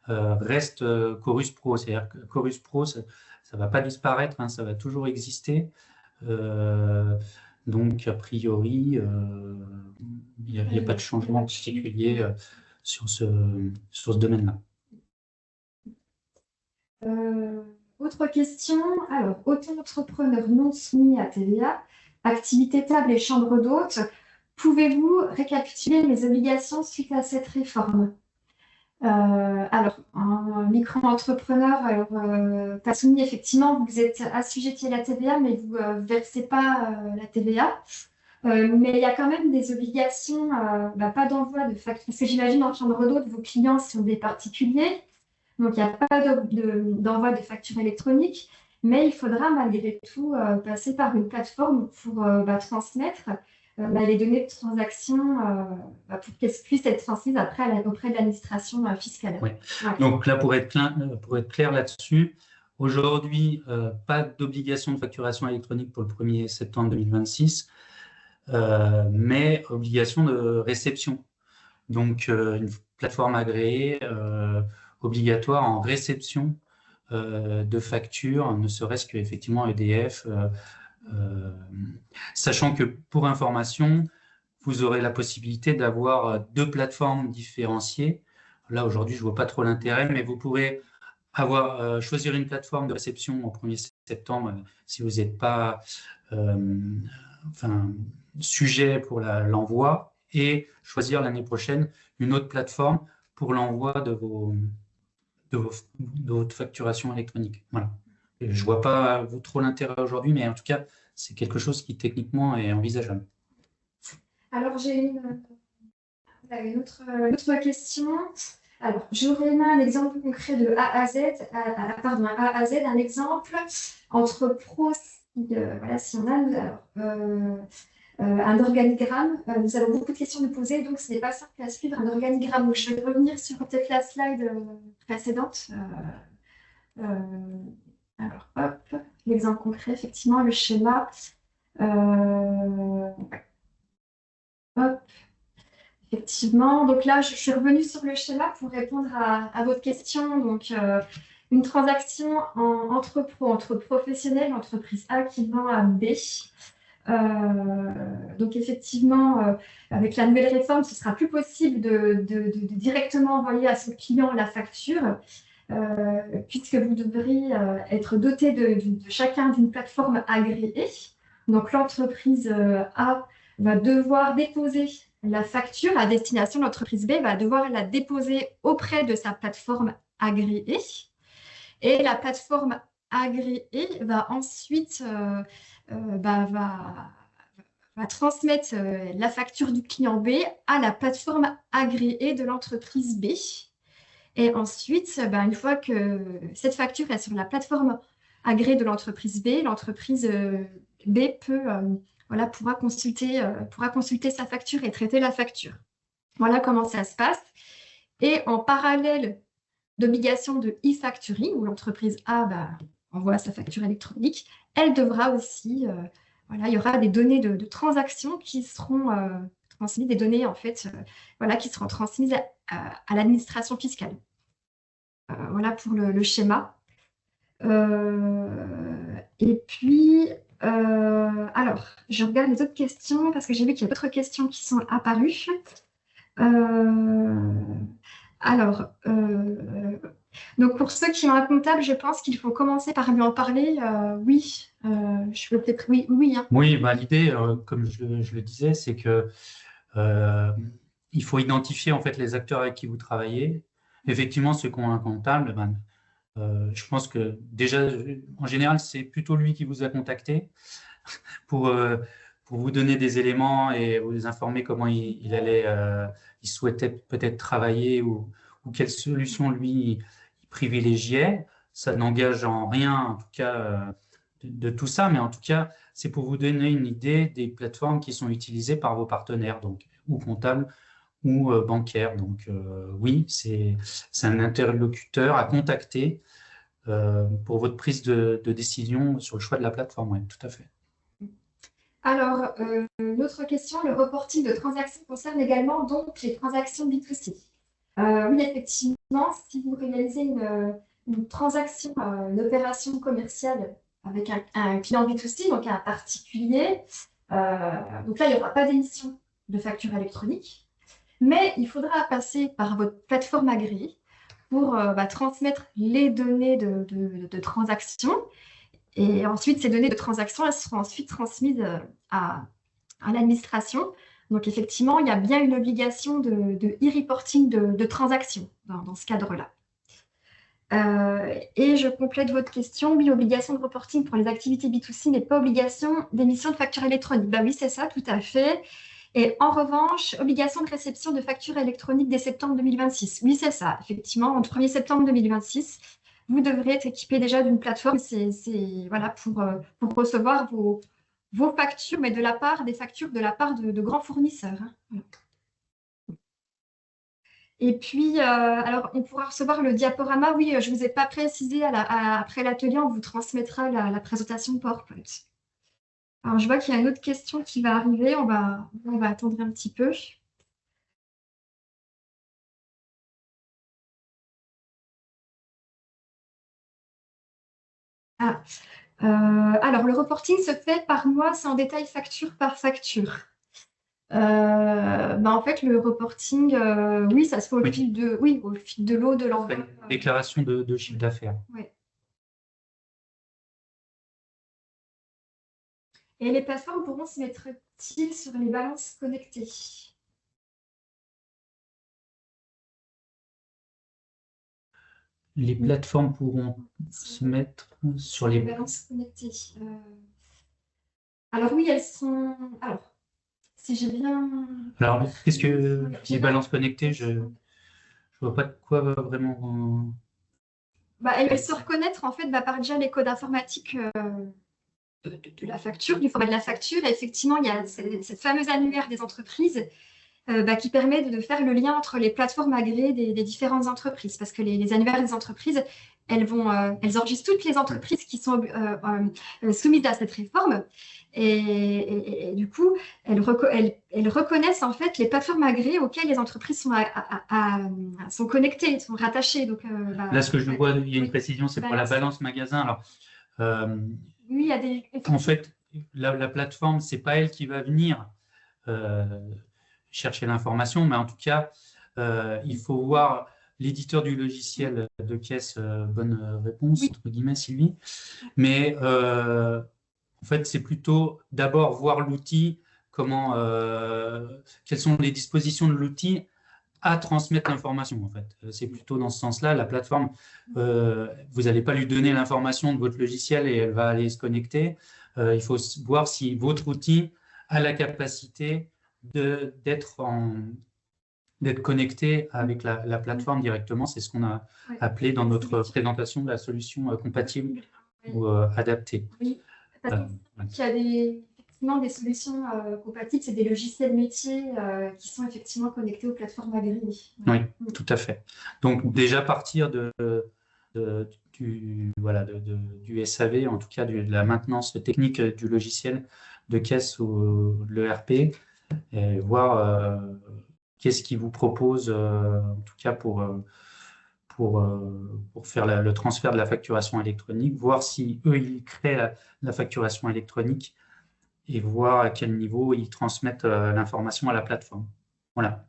reste Chorus Pro. C'est-à-dire que Chorus Pro, ça ne va pas disparaître, hein, ça va toujours exister. Donc, a priori, il n'y a pas de changement particulier sur ce domaine-là. Autre question, alors, auto-entrepreneur non soumis à TVA, activité table et chambre d'hôtes, pouvez-vous récapituler les obligations suite à cette réforme? Alors, un micro-entrepreneur, pas soumis, effectivement, vous êtes assujetti à la TVA, mais vous ne versez pas la TVA. Mais il y a quand même des obligations, pas d'envoi de facture, parce que j'imagine en chambre d'hôtes, vos clients sont des particuliers, donc il n'y a pas d'envoi de facture électronique, mais il faudra malgré tout passer par une plateforme pour transmettre les données de transaction pour qu'elles puissent être transmises après auprès de l'administration fiscale. Oui. Ouais. Donc là, pour être clair là-dessus, aujourd'hui, pas d'obligation de facturation électronique pour le 1er septembre 2026. mais obligation de réception. Donc, une plateforme agréée obligatoire en réception de factures, ne serait-ce qu'effectivement EDF, sachant que pour information, vous aurez la possibilité d'avoir deux plateformes différenciées. Là, aujourd'hui, je ne vois pas trop l'intérêt, mais vous pourrez choisir une plateforme de réception au 1er septembre si vous n'êtes pas sujet pour l'envoi et choisir l'année prochaine une autre plateforme pour l'envoi de votre facturation électronique. Voilà. Et je ne vois pas trop l'intérêt aujourd'hui, mais en tout cas, c'est quelque chose qui techniquement est envisageable. Alors, j'ai une autre question. Alors, j'aurais aimé un exemple concret de A à Z, un exemple entre pro, si on a, un organigramme. Nous avons beaucoup de questions à nous poser, donc ce n'est pas simple à suivre un organigramme. Donc, je vais revenir sur peut-être la slide précédente. Alors, hop, l'exemple concret, effectivement, le schéma. Hop. Effectivement, donc là, je suis revenue sur le schéma pour répondre à votre question. Donc, une transaction entre professionnels, entreprise A qui vend à B. Donc, effectivement, avec la nouvelle réforme, ce sera plus possible de directement envoyer à son client la facture, puisque vous devriez être doté de chacun d'une plateforme agréée. Donc, l'entreprise A va devoir déposer la facture à destination de l'entreprise B, va devoir la déposer auprès de sa plateforme agréée. Et la plateforme agréée va ensuite va transmettre la facture du client B à la plateforme agréée de l'entreprise B. Et ensuite, une fois que cette facture est sur la plateforme agréée de l'entreprise B pourra consulter sa facture et traiter la facture. Voilà comment ça se passe. Et en parallèle d'obligation de e-facturing, où l'entreprise A envoie sa facture électronique, elle devra aussi, il y aura des données de transactions qui seront transmises, des données en fait, qui seront transmises à l'administration fiscale. Voilà pour le schéma. Et puis, alors, je regarde les autres questions parce que j'ai vu qu'il y a d'autres questions qui sont apparues. Donc pour ceux qui ont un comptable, je pense qu'il faut commencer par lui en parler. Oui, je peux peut-être. Oui. Hein. Oui, l'idée, comme je le disais, c'est que il faut identifier en fait les acteurs avec qui vous travaillez. Effectivement, ceux qui ont un comptable, je pense que déjà, en général, c'est plutôt lui qui vous a contacté pour vous donner des éléments et vous informer comment il souhaitait peut-être travailler ou quelle solution lui il privilégiait. Ça n'engage en rien, en tout cas, de tout ça, mais en tout cas, c'est pour vous donner une idée des plateformes qui sont utilisées par vos partenaires, donc ou comptables ou bancaires. Donc oui, c'est un interlocuteur à contacter pour votre prise de décision sur le choix de la plateforme. Oui, tout à fait. Alors, une autre question, le reporting de transactions concerne également donc les transactions B2C. Oui, effectivement, si vous réalisez une transaction, une opération commerciale avec un client B2C, donc un particulier, donc là, il n'y aura pas d'émission de facture électronique, mais il faudra passer par votre plateforme agréée pour transmettre les données de transaction. Et ensuite, ces données de transaction, elles seront ensuite transmises à l'administration. Donc, effectivement, il y a bien une obligation de e-reporting de transactions dans ce cadre-là. Et je complète votre question. Oui, obligation de reporting pour les activités B2C, mais pas obligation d'émission de facture électronique. Oui, c'est ça, tout à fait. Et en revanche, obligation de réception de facture électronique dès septembre 2026. Oui, c'est ça. Effectivement, entre 1er septembre 2026, vous devrez être équipé déjà d'une plateforme. C'est pour recevoir vos factures, mais des factures de la part de grands fournisseurs. Hein. Et puis, alors, on pourra recevoir le diaporama. Oui, je ne vous ai pas précisé, après l'atelier, on vous transmettra la présentation PowerPoint. Alors, je vois qu'il y a une autre question qui va arriver. On va attendre un petit peu. Ah, alors, le reporting se fait par mois, c'est en détail facture par facture. En fait, le reporting, oui, ça se fait au Oui. fil de, oui, au fil de l'eau, de Une l'envoi. déclaration de chiffre d'affaires. Ouais. Et les plateformes pourront se mettre-t-il sur les balances connectées? Les plateformes pourront se mettre sur Les les... balances connectées. Alors oui, elles sont. Alors, si j'ai bien. Alors, qu'est-ce que Ouais, les balances connectées, je ne vois pas de quoi vraiment... Elles se reconnaître en fait par déjà les codes informatiques de la facture, du format de la facture. Et effectivement, il y a cette fameuse annuaire des entreprises qui permet de faire le lien entre les plateformes agréées des différentes entreprises. Parce que les annuaires des entreprises, elles enregistrent toutes les entreprises qui sont soumises à cette réforme. Du coup, elles reconnaissent en fait les plateformes agréées auxquelles les entreprises sont connectées, sont rattachées. Donc, Là, ce que je vois, il y a une oui, précision, c'est pour la balance magasin. Alors, oui, il y a des. en fait, la plateforme, c'est pas elle qui va venir chercher l'information, mais en tout cas, il faut voir l'éditeur du logiciel de caisse, bonne réponse, Oui. entre guillemets, Sylvie. Mais en fait, c'est plutôt d'abord voir l'outil, quelles sont les dispositions de l'outil à transmettre l'information. En fait, c'est plutôt dans ce sens-là. La plateforme, vous n'allez pas lui donner l'information de votre logiciel et elle va aller se connecter. Il faut voir si votre outil a la capacité d'être connecté avec la plateforme directement. C'est ce qu'on a appelé dans notre présentation de la solution compatible ou adaptée. Oui, parce qu'il y a effectivement des solutions compatibles, c'est des logiciels métiers qui sont effectivement connectés aux plateformes agréées. Oui, tout à fait. Donc déjà partir du SAV, en tout cas de la maintenance technique du logiciel de caisse ou de l'ERP, et voir qu'est-ce qu'ils vous proposent, en tout cas pour faire le transfert de la facturation électronique, voir si eux, ils créent la facturation électronique et voir à quel niveau ils transmettent l'information à la plateforme. Voilà.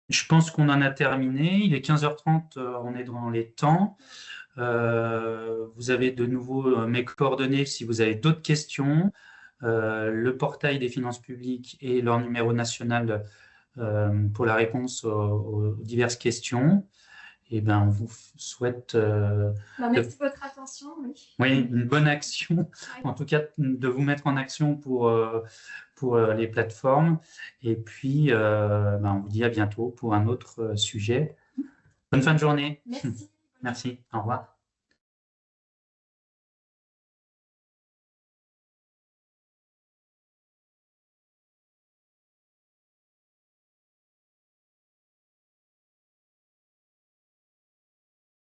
Je pense qu'on en a terminé. Il est 15h30, on est dans les temps. Vous avez de nouveau mes coordonnées si vous avez d'autres questions. Le portail des finances publiques et leur numéro national pour la réponse aux diverses questions. Et ben, on vous souhaite merci de votre attention. oui, une bonne action, en tout cas de vous mettre en action pour les plateformes. Et puis, on vous dit à bientôt pour un autre sujet. Bonne fin de journée. Merci. Merci. Au revoir.